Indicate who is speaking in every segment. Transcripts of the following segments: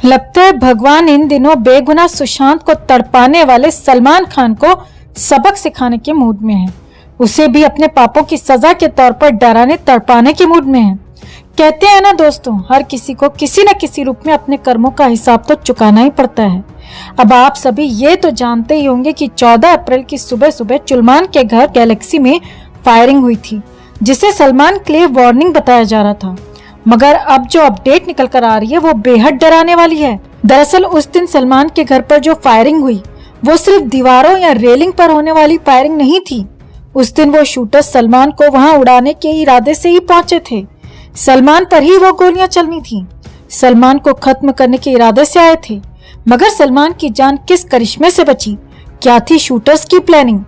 Speaker 1: लगता है भगवान इन दिनों बेगुनाह सुशांत को तड़पाने वाले सलमान खान को सबक सिखाने के मूड में है। उसे भी अपने पापों की सजा के तौर पर डराने तड़पाने के मूड में है। कहते हैं ना दोस्तों, हर किसी को किसी न किसी रूप में अपने कर्मों का हिसाब तो चुकाना ही पड़ता है। अब आप सभी ये तो जानते ही होंगे कि 14 अप्रैल की सुबह सुबह सलमान के घर गैलेक्सी में फायरिंग हुई थी, जिसे सलमान के लिए वार्निंग बताया जा रहा था। मगर अब जो अपडेट निकल कर आ रही है वो बेहद डराने वाली है। दरअसल उस दिन सलमान के घर पर जो फायरिंग हुई वो सिर्फ दीवारों या रेलिंग पर होने वाली फायरिंग नहीं थी। उस दिन वो शूटर सलमान को वहां उड़ाने के इरादे से ही पहुंचे थे। सलमान पर ही वो गोलियां चलनी थी। सलमान को खत्म करने के इरादे से आए थे। मगर सलमान की जान किस करिश्मे से बची? क्या थी शूटर्स की प्लानिंग?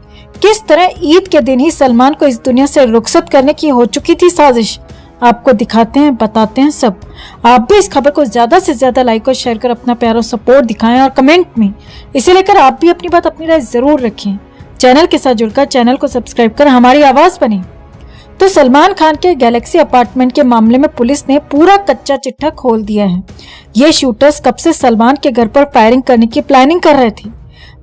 Speaker 1: किस तरह ईद के दिन ही सलमान को इस दुनिया से रुखसत करने की हो चुकी थी साजिश? आपको दिखाते हैं, बताते हैं सब। आप भी इस खबर को ज्यादा से ज्यादा लाइक और शेयर कर अपना प्यार और सपोर्ट दिखाएं और कमेंट में इसे लेकर आप भी अपनी बात, अपनी राय जरूर रखें। चैनल के साथ जुड़कर चैनल को सब्सक्राइब कर हमारी आवाज बने। तो सलमान खान के गैलेक्सी अपार्टमेंट के मामले में पुलिस ने पूरा कच्चा चिट्ठा खोल दिया है। ये शूटर्स कब से सलमान के घर पर फायरिंग करने की प्लानिंग कर रहे थे।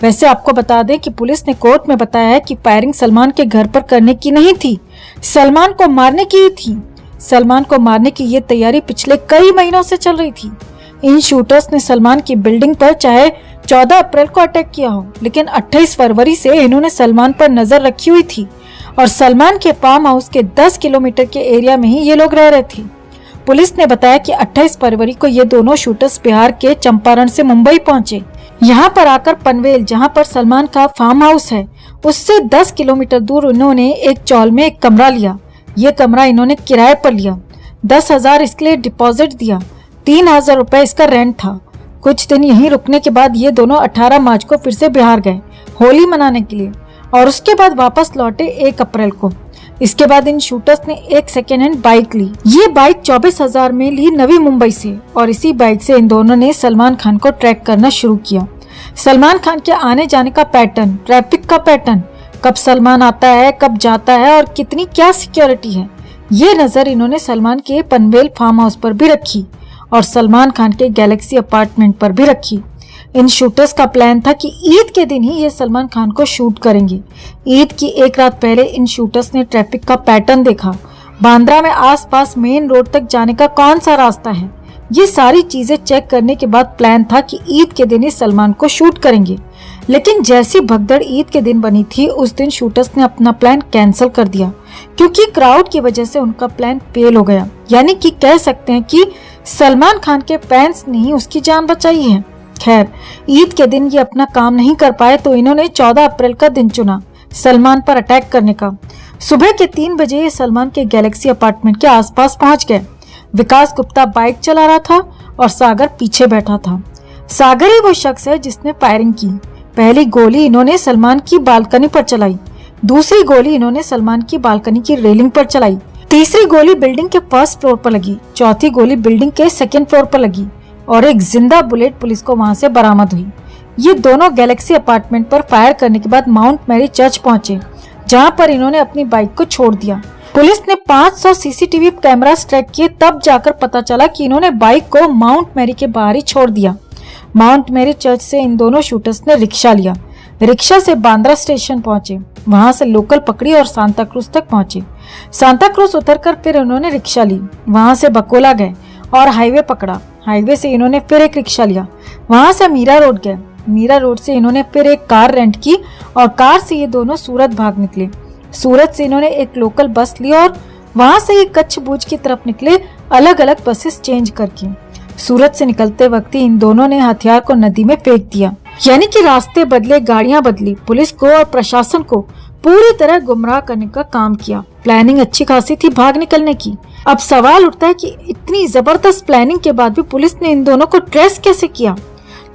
Speaker 1: वैसे आपको बता दें कि पुलिस ने कोर्ट में बताया है कि फायरिंग सलमान के घर पर करने की नहीं थी, सलमान को मारने की ही थी। सलमान को मारने की ये तैयारी पिछले कई महीनों से चल रही थी। इन शूटर्स ने सलमान की बिल्डिंग पर चाहे 14 अप्रैल को अटैक किया हो, लेकिन 28 फरवरी से इन्होंने सलमान पर नजर रखी हुई थी और सलमान के फार्म हाउस के 10 किलोमीटर के एरिया में ही ये लोग रह रहे थे। पुलिस ने बताया कि 28 फरवरी को ये दोनों शूटर्स बिहार के चंपारण से मुंबई पहुंचे। यहाँ पर आकर पनवेल, जहाँ पर सलमान का फार्म हाउस है, उससे 10 किलोमीटर दूर उन्होंने एक चौल में एक कमरा लिया। ये कमरा इन्होंने किराए पर लिया। 10,000 इसके लिए डिपॉजिट दिया। 3,000 रुपए इसका रेंट था। कुछ दिन यहीं रुकने के बाद ये दोनों 18 मार्च को फिर से बिहार गए होली मनाने के लिए और उसके बाद वापस लौटे 1 अप्रैल को। इसके बाद इन शूटर्स ने एक सेकेंड हैंड बाइक ली। ये बाइक 24,000 में ली नवी मुंबई से और इसी बाइक से इन दोनों ने सलमान खान को ट्रैक करना शुरू किया। सलमान खान के आने जाने का पैटर्न, ट्रैफिक का पैटर्न, कब सलमान आता है, कब जाता है और कितनी क्या सिक्योरिटी है, ये नजर इन्होंने सलमान के पनवेल फार्म हाउस पर भी रखी और सलमान खान के गैलेक्सी अपार्टमेंट पर भी रखी। इन शूटर्स का प्लान था कि ईद के दिन ही ये सलमान खान को शूट करेंगे। ईद की एक रात पहले इन शूटर्स ने ट्रैफिक का पैटर्न देखा। बांद्रा में आसपास मेन रोड तक जाने का कौन सा रास्ता है, ये सारी चीजें चेक करने के बाद प्लान था कि ईद के दिन ही सलमान को शूट करेंगे। लेकिन जैसी भगदड़ ईद के दिन बनी थी, उस दिन शूटर्स ने अपना प्लान कैंसिल कर दिया क्योंकि क्राउड की वजह से उनका प्लान फेल हो गया। यानी कि कह सकते हैं कि सलमान खान के फैंस ने ही उसकी जान बचाई है। खैर, ईद के दिन ये अपना काम नहीं कर पाए तो इन्होंने 14 अप्रैल का दिन चुना सलमान पर अटैक करने का। सुबह के 3 बजे ये सलमान के गैलेक्सी अपार्टमेंट के आसपास पहुंच गए। विकास गुप्ता बाइक चला रहा था और सागर पीछे बैठा था। सागर ही वो शख्स है जिसने फायरिंग की। पहली गोली इन्होंने सलमान की बालकनी पर चलाई, दूसरी गोली इन्होंने सलमान की बालकनी की रेलिंग पर चलाई, तीसरी गोली बिल्डिंग के फर्स्ट फ्लोर पर लगी, चौथी गोली बिल्डिंग के सेकंड फ्लोर पर लगी और एक जिंदा बुलेट पुलिस को वहां से बरामद हुई। ये दोनों गैलेक्सी अपार्टमेंट पर फायर करने के बाद माउंट मैरी चर्च पहुंचे, जहां पर इन्होंने अपनी बाइक को छोड़ दिया। पुलिस ने 500 सीसीटीवी कैमरास ट्रैक किए, तब जाकर पता चला कि इन्होंने बाइक को माउंट मैरी के बाहर ही छोड़ दिया। माउंट मैरी चर्च से इन दोनों शूटर्स ने रिक्शा लिया। रिक्शा से बांद्रा स्टेशन पहुंचे, वहां से लोकल पकड़ी और सांता क्रूज तक पहुंचे। सांता क्रूज उतरकर फिर उन्होंने रिक्शा ली, वहां से बकोला गए और हाईवे पकड़ा। हाईवे से इन्होंने फिर एक रिक्शा लिया, वहां से मीरा रोड गए। मीरा रोड से इन्होंने फिर एक कार रेंट की और कार से ये दोनों सूरत भाग निकले। सूरत से इन्होंने एक लोकल बस ली और वहां से ये कच्छ भुज की तरफ निकले, अलग अलग बसेस चेंज करके। सूरत से निकलते वक्त इन दोनों ने हथियार को नदी में फेंक दिया। यानी कि रास्ते बदले, गाड़ियां बदली, पुलिस को और प्रशासन को पूरी तरह गुमराह करने का काम किया। प्लानिंग अच्छी खासी थी भाग निकलने की। अब सवाल उठता है कि इतनी जबरदस्त प्लानिंग के बाद भी पुलिस ने इन दोनों को ट्रेस कैसे किया?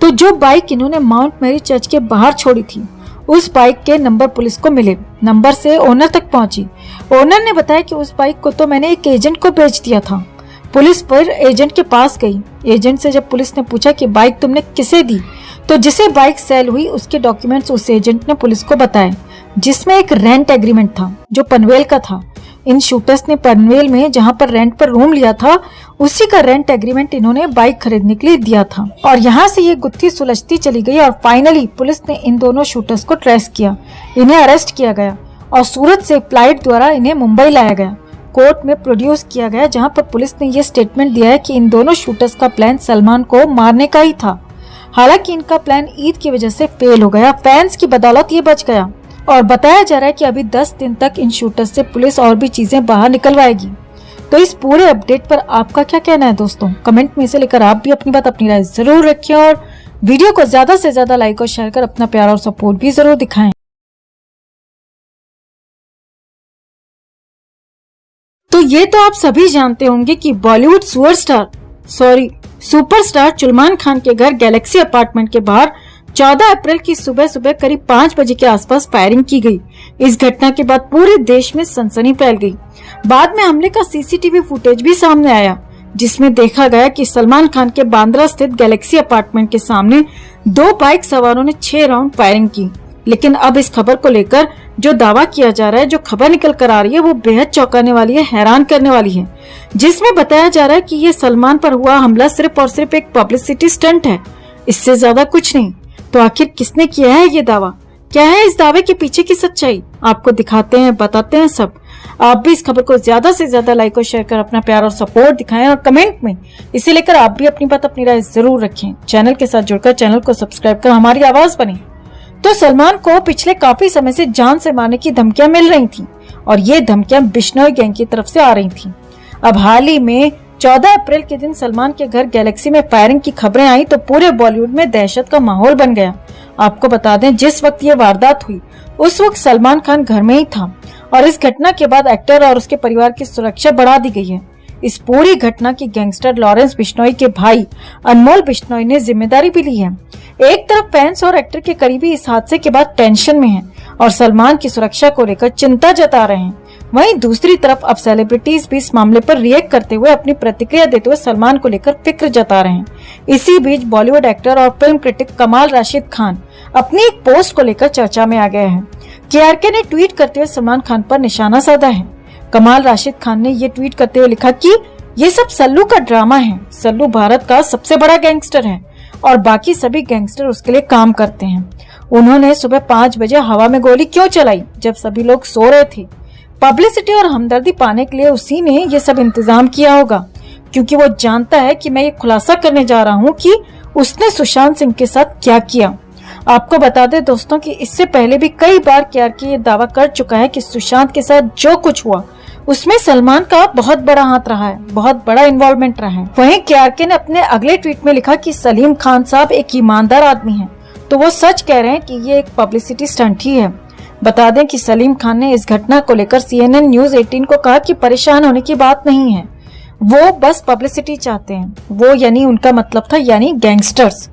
Speaker 1: तो जो बाइक इन्होंने माउंट मैरी चर्च के बाहर छोड़ी थी, उस बाइक के नंबर पुलिस को मिले। नंबर से ओनर तक पहुंची। ओनर ने बताया कि उस बाइक को तो मैंने एक एजेंट को बेच दिया था। पुलिस फिर एजेंट के पास गई। एजेंट से जब पुलिस ने पूछा कि बाइक तुमने किसे दी, तो जिसे बाइक सेल हुई उसके डॉक्यूमेंट्स उस एजेंट ने पुलिस को बताए, जिसमें एक रेंट एग्रीमेंट था जो पनवेल का था। इन शूटर्स ने पनवेल में जहां पर रेंट पर रूम लिया था उसी का रेंट एग्रीमेंट इन्होंने बाइक खरीदने के लिए दिया था और यहाँ से ये गुत्थी सुलझती चली गई और फाइनली पुलिस ने इन दोनों शूटर्स को ट्रेस किया। इन्हें अरेस्ट किया गया और सूरत से फ्लाइट द्वारा इन्हें मुंबई लाया गया। कोर्ट में प्रोड्यूस किया गया जहाँ पर पुलिस ने ये स्टेटमेंट दिया है कि इन दोनों शूटर्स का प्लान सलमान को मारने का ही था। हालांकि इनका प्लान ईद की वजह से फेल हो गया, फैंस की बदौलत ये बच गया और बताया जा रहा है कि अभी 10 दिन तक इन शूटर्स से पुलिस और भी चीजें बाहर निकलवाएगी। तो इस पूरे अपडेट पर आपका क्या कहना है दोस्तों? कमेंट में से लेकर आप भी अपनी बात, अपनी राय जरूर रखिए और वीडियो को ज्यादा से ज्यादा लाइक और शेयर कर अपना प्यार और सपोर्ट भी जरूर दिखाएं। तो ये तो आप सभी जानते होंगे कि बॉलीवुड सुपरस्टार सलमान खान के घर गैलेक्सी अपार्टमेंट के बाहर 14 अप्रैल की सुबह सुबह करीब 5 बजे के आसपास फायरिंग की गई। इस घटना के बाद पूरे देश में सनसनी फैल गई। बाद में हमले का सीसीटीवी फुटेज भी सामने आया जिसमें देखा गया कि सलमान खान के बांद्रा स्थित गैलेक्सी अपार्टमेंट के सामने 2 बाइक सवारों ने 6 राउंड फायरिंग की। लेकिन अब इस खबर को लेकर जो दावा किया जा रहा है, जो खबर निकल कर आ रही है, वो बेहद चौंकाने वाली है, हैरान करने वाली है, जिसमें बताया जा रहा है कि ये सलमान पर हुआ हमला सिर्फ और सिर्फ एक पब्लिसिटी स्टंट है, इससे ज्यादा कुछ नहीं। तो आखिर किसने किया है ये दावा? क्या है इस दावे के पीछे की सच्चाई? आपको दिखाते हैं, बताते हैं सब। आप भी इस खबर को ज्यादा से ज्यादा लाइक और शेयर कर अपना प्यार और सपोर्ट दिखाएं और कमेंट में इसे लेकर आप भी अपनी बात, अपनी राय जरूर रखें। चैनल के साथ जुड़कर चैनल को सब्सक्राइब कर हमारी आवाज बने। तो सलमान को पिछले काफी समय से जान से मारने की धमकियां मिल रही थी और ये धमकियां बिश्नोई गैंग की तरफ से आ रही थी। अब हाल ही में 14 अप्रैल के दिन सलमान के घर गैलेक्सी में फायरिंग की खबरें आई तो पूरे बॉलीवुड में दहशत का माहौल बन गया। आपको बता दें, जिस वक्त ये वारदात हुई उस वक्त सलमान खान घर में ही था और इस घटना के बाद एक्टर और उसके परिवार की सुरक्षा बढ़ा दी गई है। इस पूरी घटना की गैंगस्टर लॉरेंस बिश्नोई के भाई अनमोल बिश्नोई ने जिम्मेदारी भी ली है। एक तरफ फैंस और एक्टर के करीबी इस हादसे के बाद टेंशन में हैं और सलमान की सुरक्षा को लेकर चिंता जता रहे हैं। वहीं दूसरी तरफ अब सेलिब्रिटीज भी इस मामले पर रिएक्ट करते हुए अपनी प्रतिक्रिया देते हुए सलमान को लेकर फिक्र जता रहे हैं। इसी बीच बॉलीवुड एक्टर और फिल्म क्रिटिक कमाल राशिद खान अपनी एक पोस्ट को लेकर चर्चा में आ गए हैं। केआरके ने ट्वीट करते हुए सलमान खान पर निशाना साधा है। कमाल राशिद खान ने ये ट्वीट करते हुए लिखा कि ये सब सल्लू का ड्रामा है। सल्लू भारत का सबसे बड़ा गैंगस्टर है और बाकी सभी गैंगस्टर उसके लिए काम करते हैं। उन्होंने सुबह 5 बजे हवा में गोली क्यों चलाई जब सभी लोग सो रहे थे? पब्लिसिटी और हमदर्दी पाने के लिए उसी ने ये सब इंतजाम किया होगा, क्योंकि वो जानता है कि मैं ये खुलासा करने जा रहा हूँ कि उसने सुशांत सिंह के साथ क्या किया। आपको बता दें दोस्तों कि इससे पहले भी कई बार केआरके ये दावा कर चुका है कि सुशांत के साथ जो कुछ हुआ उसमें सलमान का बहुत बड़ा हाथ रहा है, बहुत बड़ा इन्वॉल्वमेंट रहा है। वहीं केआरके ने अपने अगले ट्वीट में लिखा कि सलीम खान साहब एक ईमानदार आदमी हैं, तो वो सच कह रहे हैं कि ये एक पब्लिसिटी स्टंट ही है। बता दें कि सलीम खान ने इस घटना को लेकर CNN न्यूज 18 को कहा कि परेशान होने की बात नहीं है, वो बस पब्लिसिटी चाहते हैं। वो यानी उनका मतलब था यानी गैंगस्टर्स।